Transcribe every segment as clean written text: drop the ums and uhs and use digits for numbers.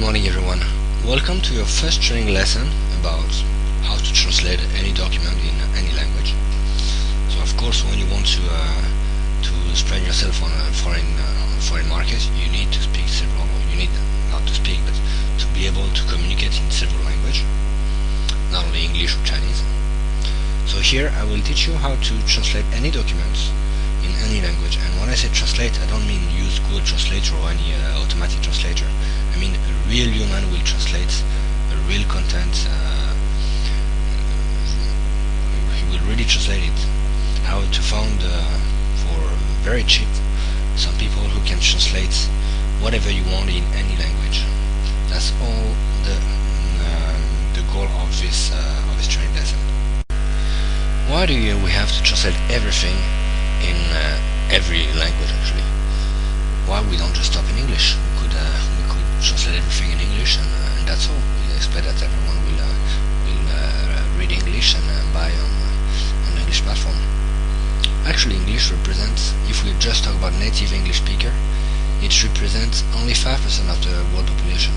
morning everyone. Welcome to your first training lesson about how to translate any document in any language. So of course when you want to spread yourself on a foreign market, you need to speak several, you need not to speak but to be able to communicate in several languages, not only English or Chinese. So here I will teach you how to translate any documents in any language. And when I say translate, I don't mean use Google Translator or any automatic translator. I mean a real human will translate a real content. He will really translate it. How to find for very cheap some people who can translate whatever you want in any language. That's all the goal of this training lesson. Why do we have to translate everything in every language actually? Why we don't just stop in English? We could translate everything in English and that's all. We expect that everyone will read English and buy on the English platform. Actually, English represents, if we just talk about native English speaker, it represents only 5% of the world population.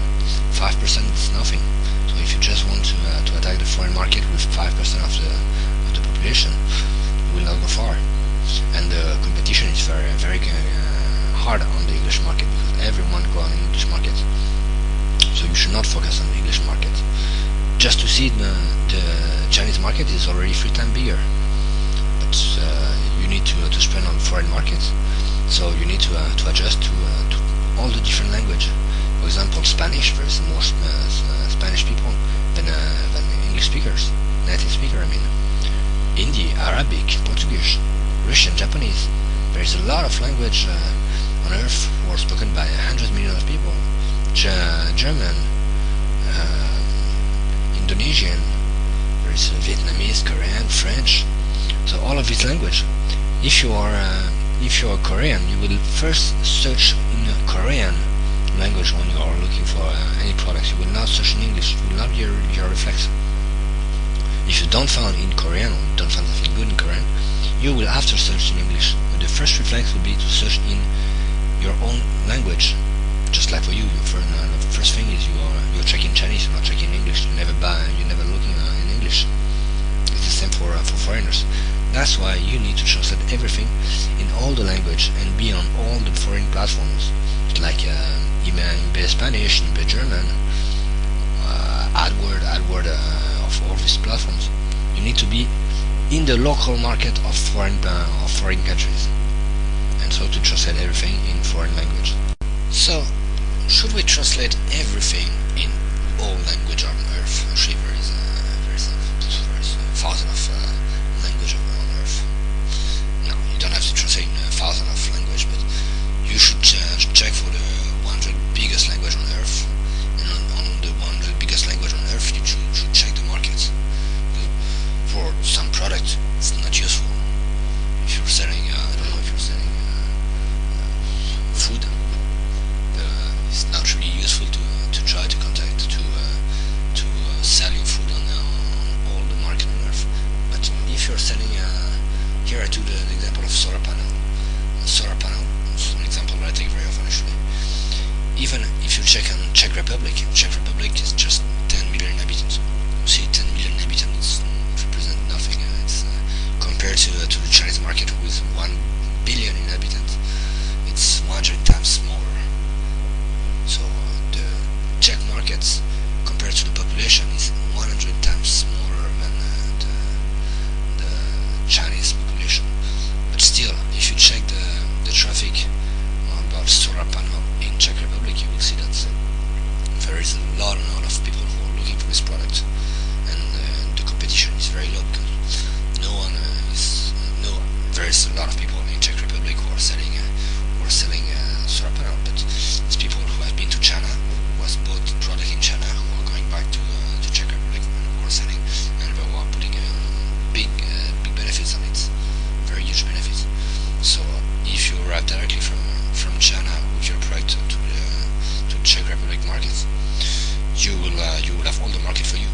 5% is nothing. So if you just want to attack the foreign market with 5% of the population, you will not go far. And the competition is very hard on the English market because everyone goes on the English market. So you should not focus on the English market. Just to see the Chinese market is already 3 times bigger. But you need to spend on foreign markets. So you need to adjust to all the different language. For example, Spanish, there's more Spanish people than English speakers, native speaker. I mean, Hindi, Arabic, Portuguese, Russian, Japanese. There is a lot of language on earth who are spoken by 100 million of people. German, Indonesian, there is Vietnamese, Korean, French. So all of this language. If you are Korean, you will first search in Korean language when you are looking for any products. You will not search in English. It will not be your reflex. If you don't find in Korean or don't find something good in Korean, you will have to search in English. But the first reflex will be to search in your own language. Just like for you, the first thing is you're checking Chinese, you're not checking English. You're never looking in English. It's the same for foreigners. That's why you need to translate everything in all the language and be on all the foreign platforms, like in Spanish, in German, AdWord of all these platforms. You need to be in the local market of foreign countries, and so to translate everything in foreign language. So, should we translate everything in all language on earth? Actually, there is thousands of language on earth. No, you don't have to translate thousands of language, but you should check for the 100 biggest language on earth, and on the 100 biggest language on earth, you should check the markets. For some product, it's not useful. If you're selling, I don't know, if you're selling food, it's not really useful to try to contact to sell your food on all the market on earth. But if you're selling, here I took the example of solar panel. A solar panel is an example that I take very often actually. Even if you check on Czech Republic is just 10 million inhabitants. You see, 10 million inhabitants represent nothing. It's compared to the Chinese market with 1 billion inhabitants, it's 100 times smaller. So the Czech markets compared to the population is 100 times smaller than the Chinese population. But still, if you check the traffic about solar panel in Czech Republic, you will see that there is a lot of people who are looking for this product, and the competition is very low because there is a lot of people in Czech Republic who are selling solar panel, but it's people who have been to China, who has bought product in China, who are going back to Czech Republic and who are selling, and who are putting big benefits on it, very huge benefits. So if you arrive directly from China with your product to Czech Republic markets, you will have all the market for you.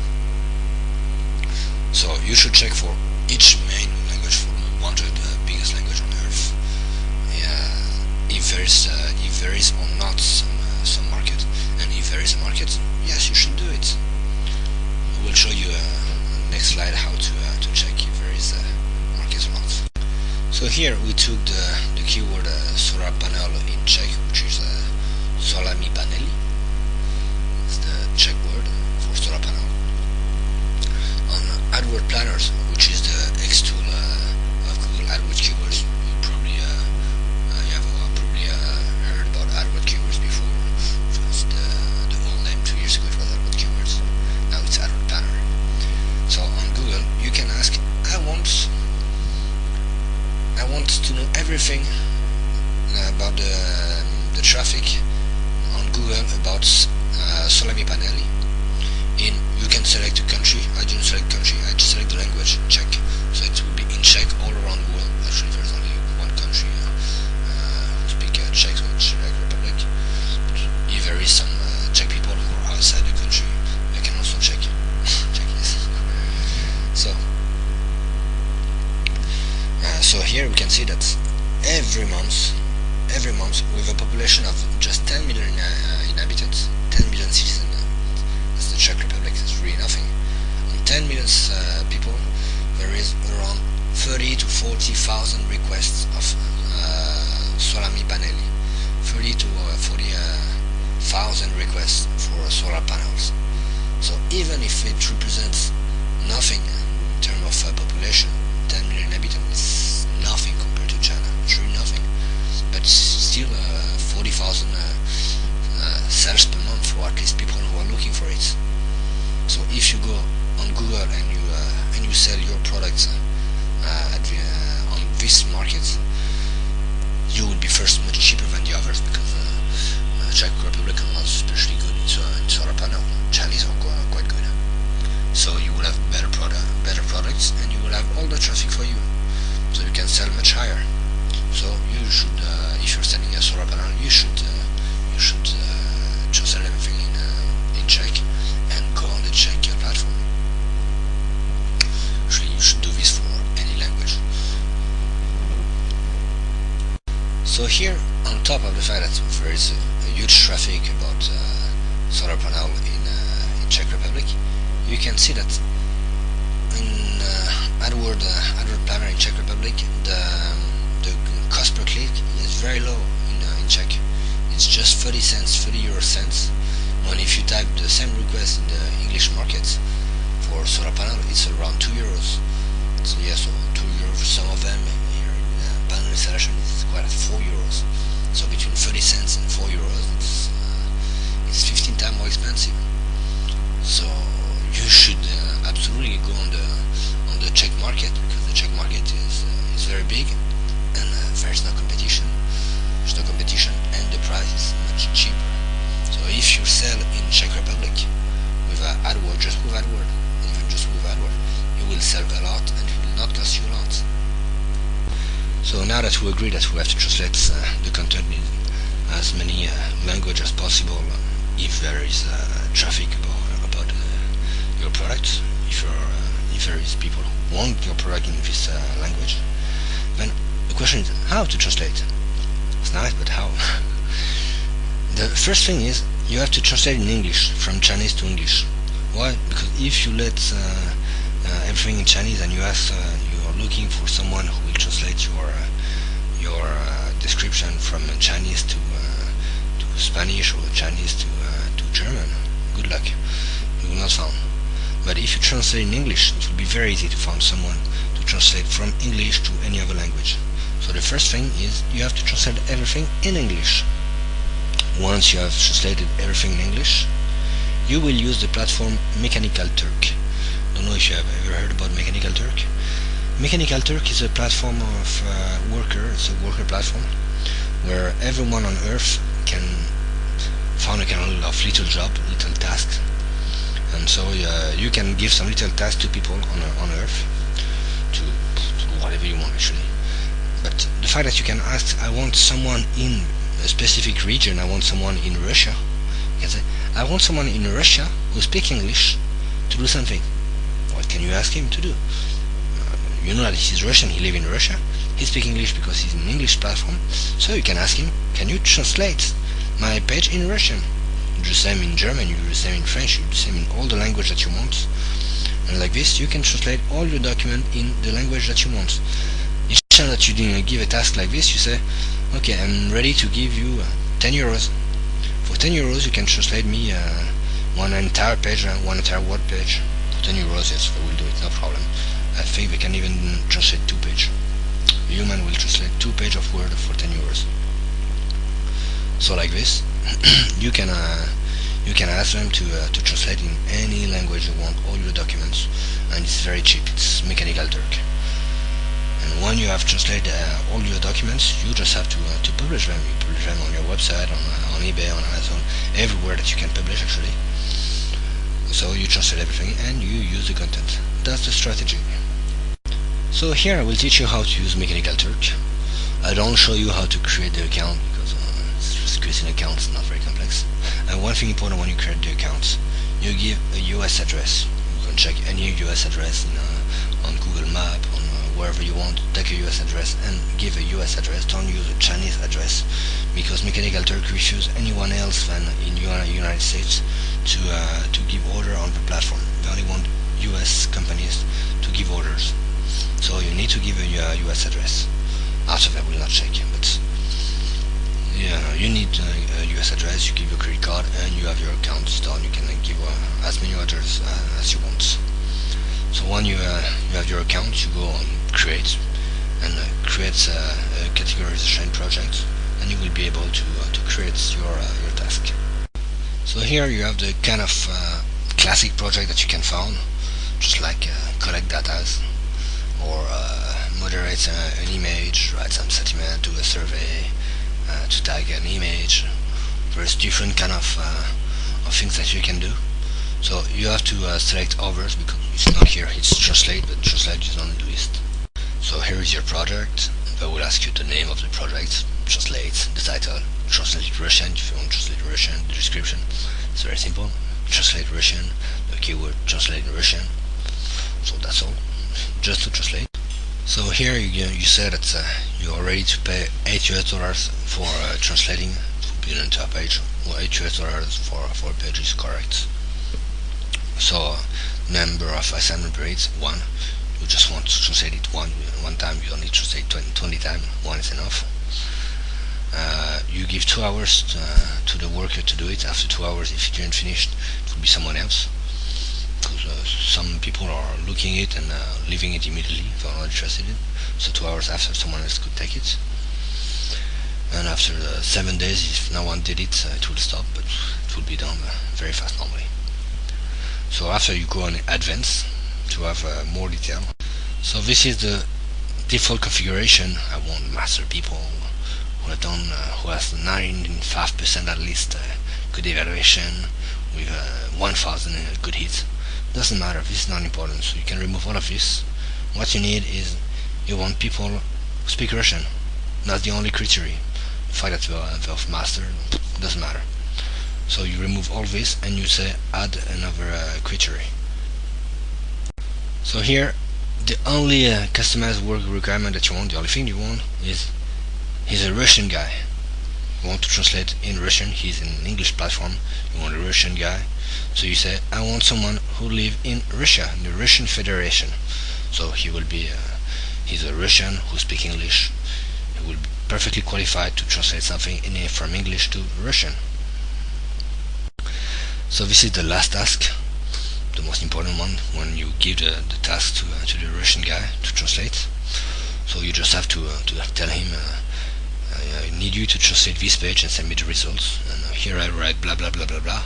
So you should check for each main language, for the 100 biggest language on earth. If there is or not some market, and if there is a market, market? Yes, you should do it. I will show you next slide how to check if there is a market or not. So here we took the keyword solar panel in Czech, which is solami paneli. It's the Czech word for solar panel. On AdWord planners, which is the X tool of Google AdWords keywords, you probably probably heard about AdWord keywords before. First, the old name 2 years ago it was AdWord keywords. Now it's AdWord planner. So on Google you can ask, I want to know everything about the traffic on Google about solami paneli. You can select a country. I didn't select country, I just select the language, Czech. So it will be in Czech all around the world. Actually there's only one country who speak Czech, so it's Czech Republic. But if there is some Czech people who are outside the country, they can also check this. So here we can see that every month with a population of just 10 million inhabitants, 10 million citizens, that's the Czech Republic, it's really nothing. On 10 million people, there is around 30 to 40,000 requests of solami paneli, 30 to 40,000 requests for solar panels. So even if it represents nothing in terms of population, 10 million inhabitants is nothing compared to China, it's really nothing. But still 40,000 sales per month, or at least people who are looking for it. So if you go on Google and you sell your products on this market, you will be first much cheaper than the others, because Czech Republic are not especially good in solar panel. Chinese are quite good. So you will have better products, and you will have all the traffic for you, so you can sell much higher. So you should, if you're selling a solar panel, you should translate everything in Czech and go on the Czech platform. Actually, you should do this for any language. So here, on top of the fact that there is a huge traffic about solar panel in Czech Republic, you can see that in AdWord planner in Czech Republic, the cost per click is very low in Czech. It's just 30 euro cents. When if you type the same request in the English market for solar panel, it's around 2 euros. So yeah, so 2 euros for some of them. Here in panel installation is quite at 4 euros. So between 30 cents and 4 euros, it's 15 times more expensive. So you should absolutely go on the Czech market, because the Czech market is very big, and there's no competition. There's no competition, and the price is much cheaper. So if you sell in Czech Republic with AdWord, just with AdWord, even just with AdWord, you will sell a lot, and it will not cost you a lot. So now that we agree that we have to translate the content in as many languages as possible, if there is traffic about your product, if there is people who want your product in this language, then the question is how to translate. It's nice, but how? The first thing is you have to translate in English, from Chinese to English. Why? Because if you let everything in Chinese and you are looking for someone who will translate your description from Chinese to Spanish, or Chinese to German, good luck, you will not find. But if you translate in English, it will be very easy to find someone to translate from English to any other language. So the first thing is you have to translate everything in English. Once you have translated everything in English, you will use the platform Mechanical Turk. Don't know if you have ever heard about Mechanical Turk. Mechanical Turk is a platform of it's a worker platform where everyone on Earth can find a kind of little job, little task, and so you can give some little task to people on Earth to do whatever you want actually. But the fact that you can ask, I want someone in a specific region, I want someone in Russia, you can say, I want someone in Russia who speaks English to do something. What can you ask him to do? You know that he's Russian, he lives in Russia, he speaks English because he's in an English platform, so you can ask him, can you translate my page in Russian? do the same in German, you do the same in French, you do the same in all the language that you want. And like this, you can translate all your document in the language that you want. Each time that you give a task like this, you say, okay, I'm ready to give you 10 euros. For 10 euros, you can translate me one entire page, one entire word page. For 10 euros, yes, they will do it, no problem. I think they can even translate 2 pages. A human will translate 2 pages of Word for 10 euros. So like this, you can ask them to translate in any language you want all your documents, and it's very cheap. It's Mechanical Turk. And when you have translated all your documents, you just have to publish them. You publish them on your website, on eBay, on Amazon, everywhere that you can publish actually. So you translate everything and you use the content. That's the strategy. So here I will teach you how to use Mechanical Turk. I don't show you how to create the account because just creating an account is not very complex. And one thing important when you create the account, you give a US address. You can check any US address on Google Map, on wherever you want. Take a US address and give a US address. Don't use a Chinese address because Mechanical Turk refuses anyone else than in United States to give order on the platform. They only want US companies to give orders. So you need to give a US address. After that, will not check, but yeah, you need a US address. You give your credit card and you have your account done. You can give as many orders as you want. So when you have your account, you go on create and create a categorization project, and you will be able to create your task. So here you have the kind of classic project that you can find, just like collect data or moderate an image, write some sentiment, do a survey, to tag an image. There's different kind of things that you can do. So you have to select others because it's not here, it's translate, but translate is on the list. So here is your project. They will ask you the name of the project, translate, the title, translate Russian if you want to translate Russian, the description. It's very simple. Translate Russian, the keyword translate Russian. So that's all, just to translate. So here you say that you are ready to pay $8 for translating to be an entire page. Well, $8 for a page is correct. So number of assignment periods 1. You just want to translate it one time. You don't need to translate 20 times. 1 is enough. You give 2 hours to the worker to do it. After 2 hours, if you didn't finish, it will be someone else. Because some people are looking at it and leaving it immediately if they're not interested in. So 2 hours after, someone else could take it. And after 7 days, if no one did it, it will stop, but it will be done very fast normally. So after you go on advanced to have more detail. So this is the default configuration. I want master people who have done, who has 95% at least good evaluation with 1000 good hits. Doesn't matter, this is not important, so you can remove all of this. What you need is, you want people who speak Russian. That's the only criteria. The fact that they've mastered doesn't matter. So you remove all this and you say add another criteria. So here the only customized work requirement that you want, the only thing you want is he's a Russian guy. You want to translate in Russian, he's in an English platform, you want a Russian guy. So you say I want someone who lives in Russia, in the Russian Federation. So he will be he's a Russian who speaks English. He will be perfectly qualified to translate something from English to Russian. So this is the last task, the most important one, when you give the task to the Russian guy to translate. So you just have to tell him I need you to translate this page and send me the results. And here I write blah blah blah blah blah.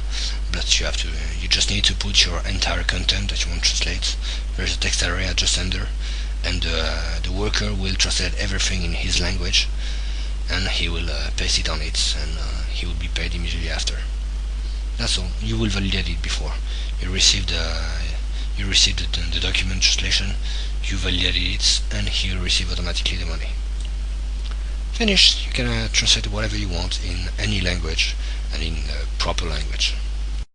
But you just need to put your entire content that you want to translate. There's a text area just under, and the worker will translate everything in his language, and he will paste it on it, and he will be paid immediately after. That's all. You will validate it before you receive the document translation. You validated it, and he will receive automatically the money. Finished. You can translate whatever you want in any language and in proper language.